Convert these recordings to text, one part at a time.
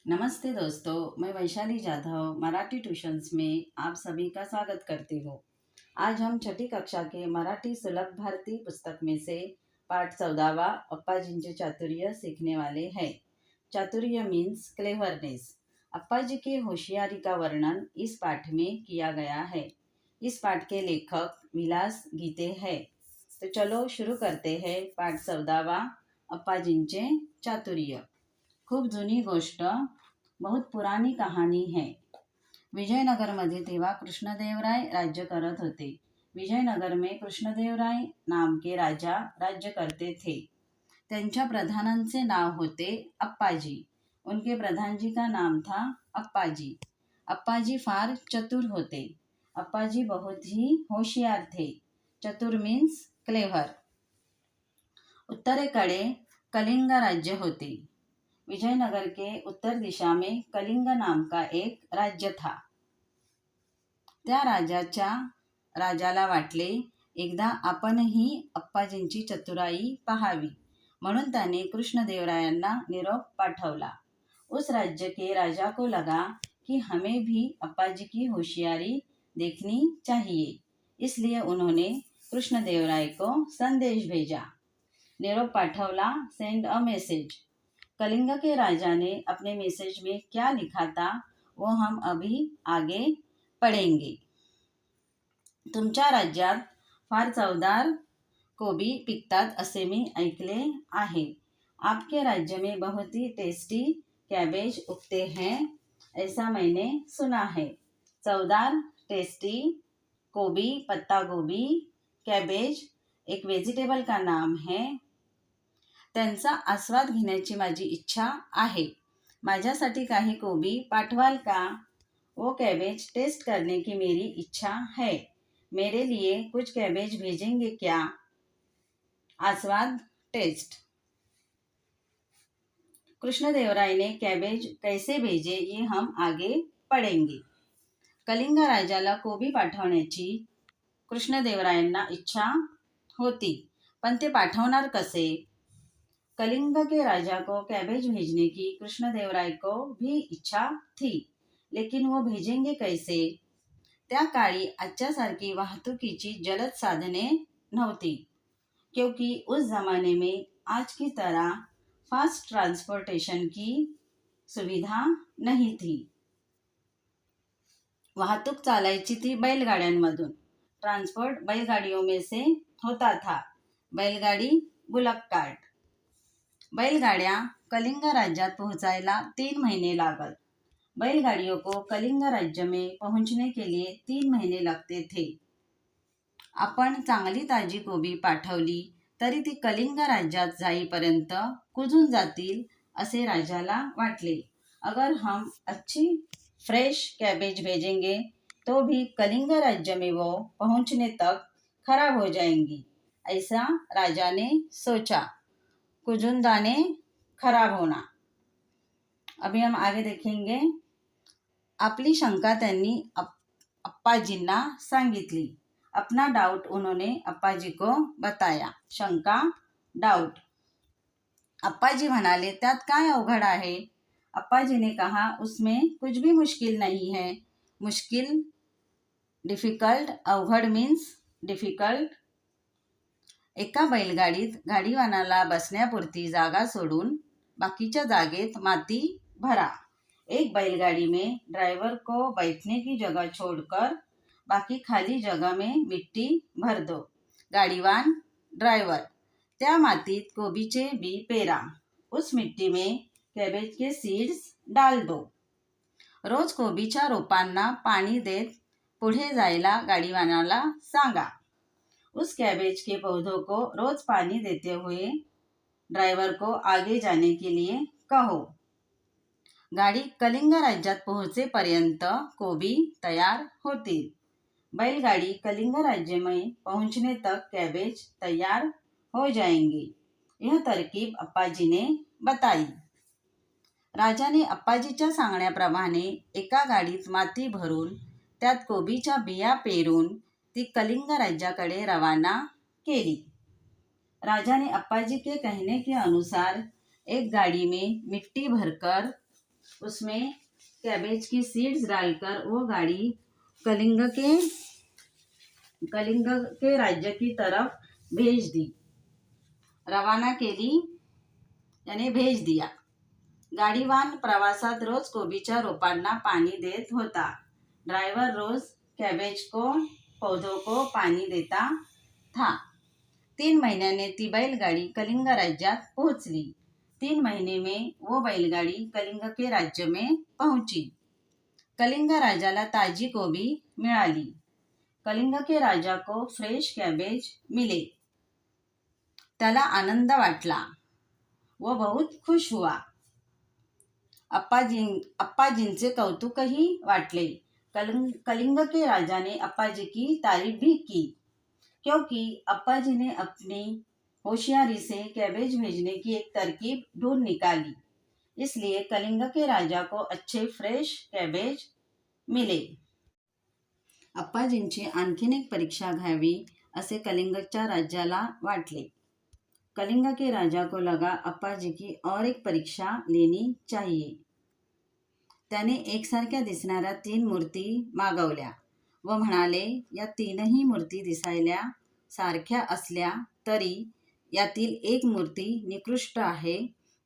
नमस्ते दोस्तों, मैं वैशाली जाधव मराठी ट्यूशन्स में आप सभी का स्वागत करती हूँ। आज हम छठी कक्षा के मराठी सुलभ भारती पुस्तक में से पाठ 14वां अप्पाजींचे चातुर्य सीखने वाले हैं। चातुर्य मीन्स क्लेवरनेस। अप्पा जी की होशियारी का वर्णन इस पाठ में किया गया है। इस पाठ के लेखक विलास गीते हैं। तो चलो शुरू करते हैं पाठ 14वां अप्पाजींचे चातुर्य। खूप जुनी गोष्ट, बहुत पुरानी कहानी है। विजयनगरमध्ये तेव्हा कृष्णदेवराय राज्य करत होते। विजयनगर में कृष्णदेवराय नाम के राजा राज्य करते थे। त्यांच्या प्रधानांचे नाव होते अप्पाजी। उनके प्रधान जी का नाम था अप्पाजी। अप्पाजी फार चतुर होते। अप्पाजी बहुत ही होशियार थे। चतुर मीन्स क्लेवर। उत्तरेकडे कलिंग राज्य होते। विजयनगर के उत्तर दिशा में कलिंग नाम का एक राज्य था। त्या राजाला वाटले एकदा आपणही अप्पाजींची चतुराई पहावी, म्हणून त्याने कृष्णदेवरायांना निरोप पाठवला। उस राज्य के राजा को लगा कि हमें भी अप्पाजी की होशियारी देखनी चाहिए, इसलिए उन्होंने कृष्णदेवराय को संदेश भेजा। निरोप पाठवला, सेंड अ मैसेज। कलिंग के राजा ने अपने मैसेज में क्या लिखा था वो हम अभी आगे पढ़ेंगे। तुमच्या राज्यात फार चवदार कोबी पिकतात असे मी ऐकले आहे। आपके राज्य में बहुत ही टेस्टी कैबेज उगते हैं, ऐसा मैंने सुना है। चवदार, टेस्टी, कोबी, पत्ता गोभी, कैबेज एक वेजिटेबल का नाम है। त्यांचा आस्वाद घेण्याची माझी इच्छा आहे। माझ्यासाठी काही कोबी पाठवाल का? वो कैबेज टेस्ट करने की मेरी इच्छा है। मेरे लिए कुछ कैबेज भेजेंगे क्या? आस्वाद, टेस्ट। कृष्णदेवराय ने कैबेज कैसे भेजे ये हम आगे पढ़ेंगे। कलिंग राजाला कोबी पाठवण्याची कृष्णदेवरायांना इच्छा होती, पण ते पाठवणार कसे? कलिंग के राजा को कैबेज भेजने की कृष्णदेवराय को भी इच्छा थी, लेकिन वो भेजेंगे कैसे? त्या काळी आजच्यासारखी वाहतुकीची जलद साधने नव्हती, क्योंकि उस जमाने में आज की तरह फास्ट ट्रांसपोर्टेशन की सुविधा नहीं थी। वाहतूक चालायची थी बैलगाड्यांमधून। ट्रांसपोर्ट बैलगाड़ियों में से होता था। बैलगाड़ी, बुलक कार्ट। बैलगाड्या कलिंग राज्यात पहुंचायला 3 महीने लागत। बैलगाड़ियों को कलिंग राज्य में पहुंचने के लिए 3 महीने लगते थे। आपण चांगली ताजी कोबी पाठवली तरी ती कलिंग राज्यात जाईपर्यंत कुजून जातील असे राजाला वाटले। अगर हम अच्छी फ्रेश कैबेज भेजेंगे तो भी कलिंग राज्य में वो पहुंचने तक खराब हो जाएंगी, ऐसा राजा ने सोचा। कुजून दाने, खराब होना। अभी हम आगे देखेंगे। आपली शंका त्यांनी अप्पाजींना सांगितली। अपना डाउट उन्होंने अप्पाजी को बताया। शंका, डाउट। अप्पाजी म्हणाले त्यात काय अवघड आहे? अप्पाजी ने कहा उसमें कुछ भी मुश्किल नहीं है। मुश्किल, डिफिकल्ट, अवघड मीन्स डिफिकल्ट। एका बैलगाडीत गाडीवानाला बसण्यापुरती जागा सोडून बाकीच्या जागेत माती भरा। एक बैलगाड़ी में ड्राइवर को बैठने की जगह छोड़कर बाकी खाली जगह में मिट्टी भर दो। गाड़ीवान, ड्राइवर, त्या मातीत कोबीचे बी पेरा। उस मिट्टी में कैबेज के सीड्स डाल दो। रोज कोबीच्या रोपांना पाणी देत पुढे जायला गाडीवानाला सांगा। उस कैबेज के पौधों को रोज पानी देते हुए ड्राइवर को आगे जाने के लिए कहो। गाड़ी कलिंग राज्यात पोहोचेपर्यंत कोबी तयार होतील। बैलगाड़ी कलिंग राज्य में पहुंचने तक कैबेज तैयार हो जाएंगे। यह तरकीब अप्पाजी ने बताई। राजाने अप्पाजीच्या सांगण्याप्रमाणे एका गाडीत माती भरून त्यात कोबीच्या बिया पेरून ती कलिंग राज्याकडे रवाना केली। राजा ने अप्पाजी के कहने के अनुसार एक गाड़ी में मिट्टी भरकर उसमें कैबेज की सीड्स डालकर वो गाड़ी कलिंग के राज्य की तरफ भेज दी। रवाना केली यानी भेज दिया। गाडीवान प्रवासात रोज कोबीच्या रोपांना पाणी देत होता। ड्राइवर रोज कैबेज को पौधों को पानी देता था। 3 महीन्याने ती बैलगाडी कलिंग राज्यात पोहोचली। 3 महीने में वो बैलगाड़ी कलिंग के राज्य में पहुंची। कलिंग राजाला ताजी कोबी मिळाली। कलिंग के राजा को फ्रेश कैबेज मिले। त्याला आनंद वाटला। वो बहुत खुश हुआ। अप्पाजींचे कौतुकही वाटले। कलिंग के राजा ने अप्पाजी की तारीफ भी की, क्योंकि अप्पाजी ने अपनी होशियारी से कैबेज भेजने की एक तरकीब ढूंढ निकाली। इसलिए कलिंग के राजा को अच्छे फ्रेश कैबेज मिले। अप्पाजींची आणखीन एक परीक्षा घ्यावी असे कलिंगच्या राज्याला वाटले। कलिंग के राजा को लगा अप्पाजी की और एक परीक्षा लेनी चाहिए। त्याने एकसारख्या दिसणाऱ्या 3 मूर्ती मागवल्या व म्हणाले, या 3ही मूर्ती दिसायला सारख्या असल्या तरी यातील एक मूर्ती निकृष्ट आहे,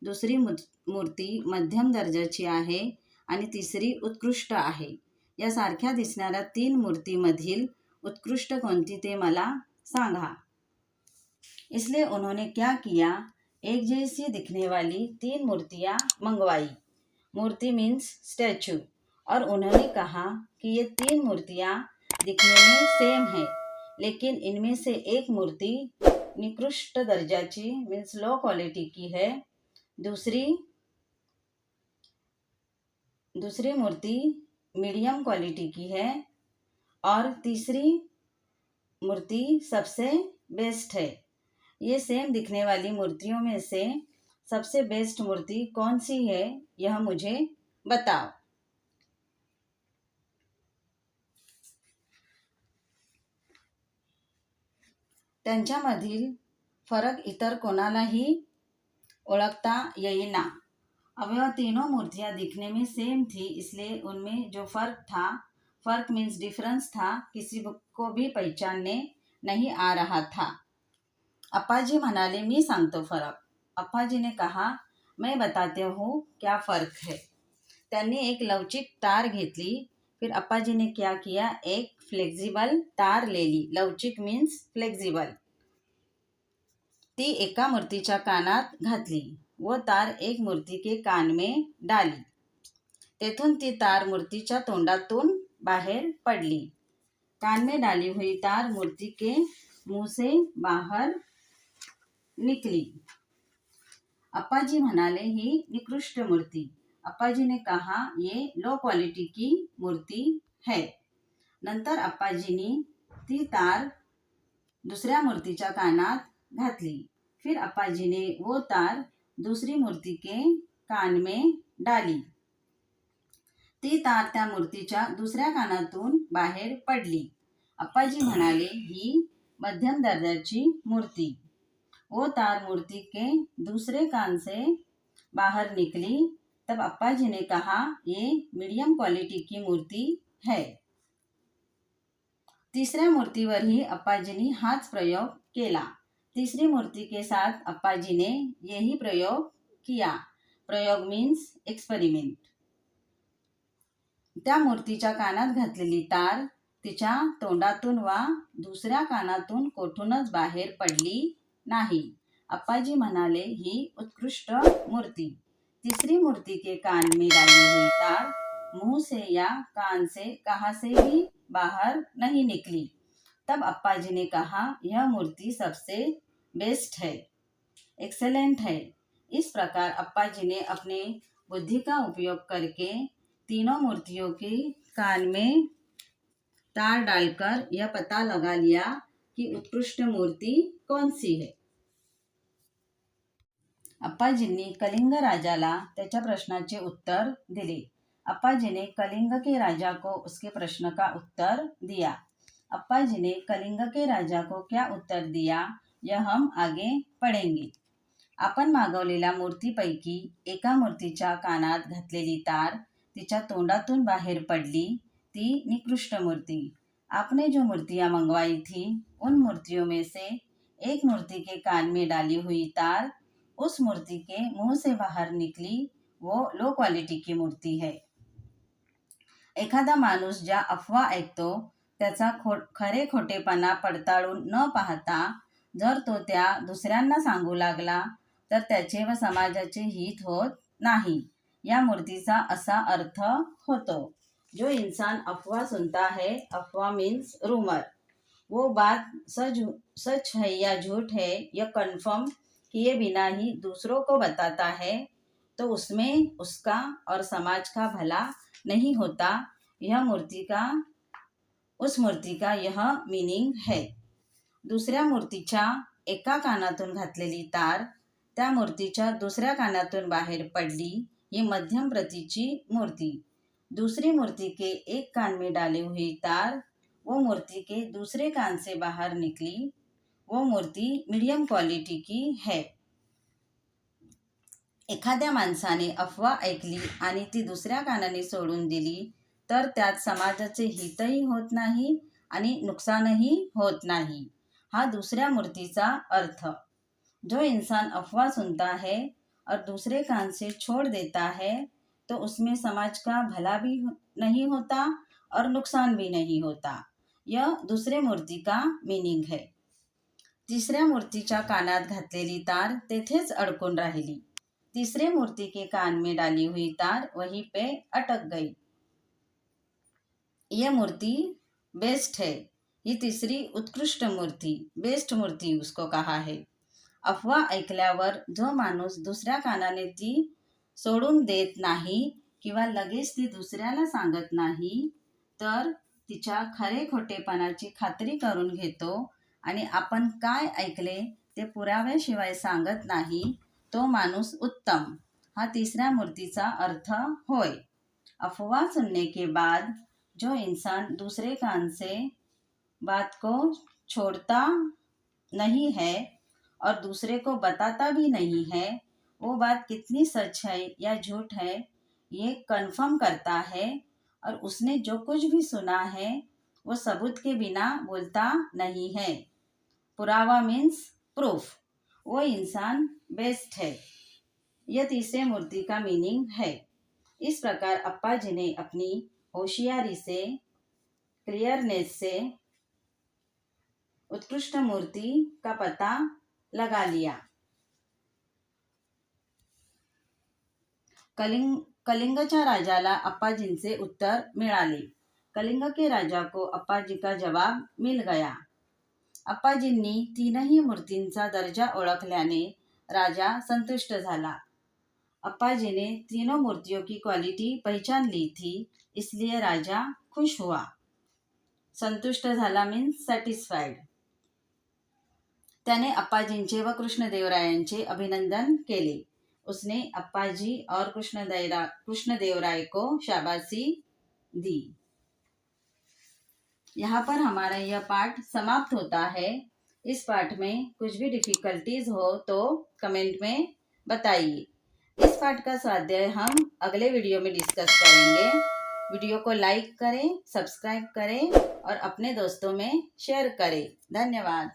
दुसरी मूर्ती मध्यम दर्जाची आहे आणि तिसरी उत्कृष्ट आहे। या सारख्या दिसणाऱ्या 3 मूर्तीमधील उत्कृष्ट कोणती ते मला सांगा। इसलिए उन्होंने क्या किया, एक जैसी दिखने वाली 3 मूर्तियां मंगवाई। मूर्ति मीन्स स्टैचू। और उन्होंने कहा कि ये 3 मूर्तियां दिखने में सेम है, लेकिन इनमें से एक मूर्ति निकृष्ट दर्जाची मीन्स लो क्वालिटी की है, दूसरी मूर्ति मीडियम क्वालिटी की है और तीसरी मूर्ति सबसे बेस्ट है। ये सेम दिखने वाली मूर्तियों में से सबसे बेस्ट मूर्ति कौन सी है, यह मुझे बताओ। त्यांच्यामधील फरक इतर कोणालाही ओळखता येईना। अब वह तीनों मूर्तियां दिखने में सेम थी, इसलिए उनमें जो फर्क मीन्स डिफरेंस था, किसी को भी पहचानने नहीं आ रहा था। अप्पाजी म्हणाले, मी सांगतो फरक। अप्पाजी ने कहा, मैं बताते हूँ क्या फ़र्क है। त्यांनी एक लवचिक तार घेतली। फिर अप्पाजी ने क्या किया, एक फ्लेक्सिबल तार ले ली। लवचिक मीन्स फ्लेक्सिबल। ती एका मूर्तीच्या कानात घातली। वो तार एक मूर्ति के कान में डाली। तेथून ती तार मूर्तीच्या तोंडातून बाहेर पडली। कान में डाली हुई तार मूर्ति के मुंह से बाहर निकली। अप्पाजी म्हणाले, ही निकृष्ट मूर्ति। अप्पाजी ने कहा, ये लो क्वालिटी की मूर्ति है। नंतर अप्पाजींनी ती तार दुसऱ्या मूर्तीच्या कानात घातली। फिर अप्पाजी ने वो तार दूसरी मूर्ति के कान में डाली। ती तार त्या मूर्तीच्या दुसऱ्या कानातून बाहेर पडली। अप्पाजी म्हणाले, ही मध्यम दर्जाची मूर्ति। वो तार मूर्ति के दूसरे कान से बाहर निकली। तब अप्पाजी ने कहा, ये मीडियम क्वालिटी की मूर्ति है। तीसऱ्या मूर्तीवरही अप्पाजींनी हाच प्रयोग केला। तीसरी मूर्ति के साथ अप्पाजी ने यही प्रयोग किया। प्रयोग मीन्स एक्सपेरिमेंट। त्या मूर्तीच्या कानात घातलेली तार तिच्या तोंडातून वा दुसऱ्या कानातून कोठूनच बाहेर पडली नहीं। अप्पाजी म्हणाले, ही उत्कृष्ट मूर्ति। तीसरी मूर्ति के कान में डाली हुई तार मुंह से या कान से कहाँ से भी बाहर नहीं निकली। तब अप्पाजी ने कहा, यह मूर्ति सबसे बेस्ट है, एक्सेलेंट है। इस प्रकार अप्पाजी ने अपने बुद्धि का उपयोग करके तीनों मूर्तियों के कान में तार डालकर यह पता लगा लिया कि उत्कृष्ट मूर्ति कौन सी है। अप्पाजींनी कलिंग राजाला त्याच्या प्रश्नाचे उत्तर दिले। अप्पाजी ने कलिंग के राजा को उसके प्रश्न का उत्तर दिया। अप्पा जी ने कलिंग के राजा को क्या उत्तर दिया यह हम आगे पढ़ेंगे। आपण मागवलेल्या मूर्तीपैकी एका मूर्तीच्या कानात घातलेली तार तिच्या तोंडातून बाहेर पडली, ती निकृष्ट मूर्ति। आपने जो मूर्तियां मंगवाई थी उन मूर्तियों में से एक मूर्ति के कान में डाली हुई तार उस मूर्ति के मुंह से बाहर निकली, वो लो क्वालिटी की मूर्ति है। एखादा माणूस ज्या अफवा ऐकतो त्याचा खरे खोटेपणा पडताळून न पाहता जर तो त्या दुसऱ्यांना सांगू लागला तर त्याचे व समाजाचे हित होत नहीं। या मूर्तिचा असा अर्थ होतो। जो इंसान अफवाह सुनता है, अफवाह मीन्स रूमर, वो बात सच है या झूठ है यह कंफर्म किए बिना ही दूसरों को बताता है तो उसमें उसका और समाज का भला नहीं होता। उस मूर्ति का यह मीनिंग है। दुसऱ्या मूर्तीच्या एका कानातून घातलेली तार त्या मूर्तीच्या दुसऱ्या कानातून बाहेर पडली, ही मध्यम प्रतीची मूर्ति। दूसरी मूर्ति के एक कान में डाली हुई तार वो मूर्ति के दूसरे कान से बाहर निकली, वो मूर्ति मीडियम क्वालिटी की है। एखाद्या माणसाने अफवा ऐकली आणि ती दुसऱ्या कानाने सोडून दिली तर त्यात समाजाचे हितही होत नाही आणि नुकसानही होत नाही। हा दूसऱ्या मूर्तिचा अर्थ। जो इंसान अफवाह सुनता है और दूसरे कान से छोड़ देता है तो उसमें समाज का भला भी नहीं होता और नुकसान भी नहीं होता। यह दूसरे मूर्ति का मीनिंग है। तिसऱ्या मूर्तीच्या कानात घातलेली तार तेथेच अडकून राहिली। तीसरे मूर्ति के कान में डाली हुई तार वहीं पे अटक गई। यह मूर्ति बेस्ट है। ही तीसरी उत्कृष्ट मूर्ति, बेस्ट मूर्ति उसको कहा है। अफवा ऐकल्यावर जो माणूस दुसऱ्या कानाने ती सोडून देत नाही किंवा लगेच ती दुसऱ्याला सांगत नाही तर तिच्या खरे खोटेपणाची खात्री करून घेतो आणि आपण काय ऐकले ते पुराव्याशिवाय सांगत नाही तो माणूस उत्तम। हा तीसऱ्या मूर्तिचा अर्थ होय। अफवाह सुनने के बाद जो इंसान दूसरे कान से बात को छोड़ता नहीं है और दूसरे को बताता भी नहीं है, वो बात कितनी सच है या झूठ है ये कन्फर्म करता है और उसने जो कुछ भी सुना है वो सबूत के बिना बोलता नहीं है। पुरावा मीन्स प्रूफ। वो इंसान बेस्ट है। यह तीसरे मूर्ति का मीनिंग है। इस प्रकार अप्पा जी ने अपनी होशियारी से, क्लियरनेस से उत्कृष्ट मूर्ति का पता लगा लिया। कलिंगच्या राजाला अप्पाजींचे उत्तर मिळाले। कलिंग के राजा को अप्पाजी का जवाब मिल गया। अप्पाजींनी तीनही मूर्तींचा दर्जा ओळखल्याने राजा संतुष्ट झाला। अप्पाजी ने तीनों मूर्तियों की क्वालिटी पहचान ली थी, इसलिए राजा खुश हुआ। संतुष्ट झाला मीन्स सॅटिस्फाइड। त्याने अप्पाजींचे व कृष्णदेवरायांचे अभिनंदन केले। उसने अप्पाजी और कृष्णदेवराय को शाबाशी दी। यहाँ पर हमारा यह पाठ समाप्त होता है। इस पाठ में कुछ भी डिफिकल्टीज हो तो कमेंट में बताइए। इस पाठ का स्वाध्याय हम अगले वीडियो में डिस्कस करेंगे। वीडियो को लाइक करें, सब्सक्राइब करें और अपने दोस्तों में शेयर करें। धन्यवाद।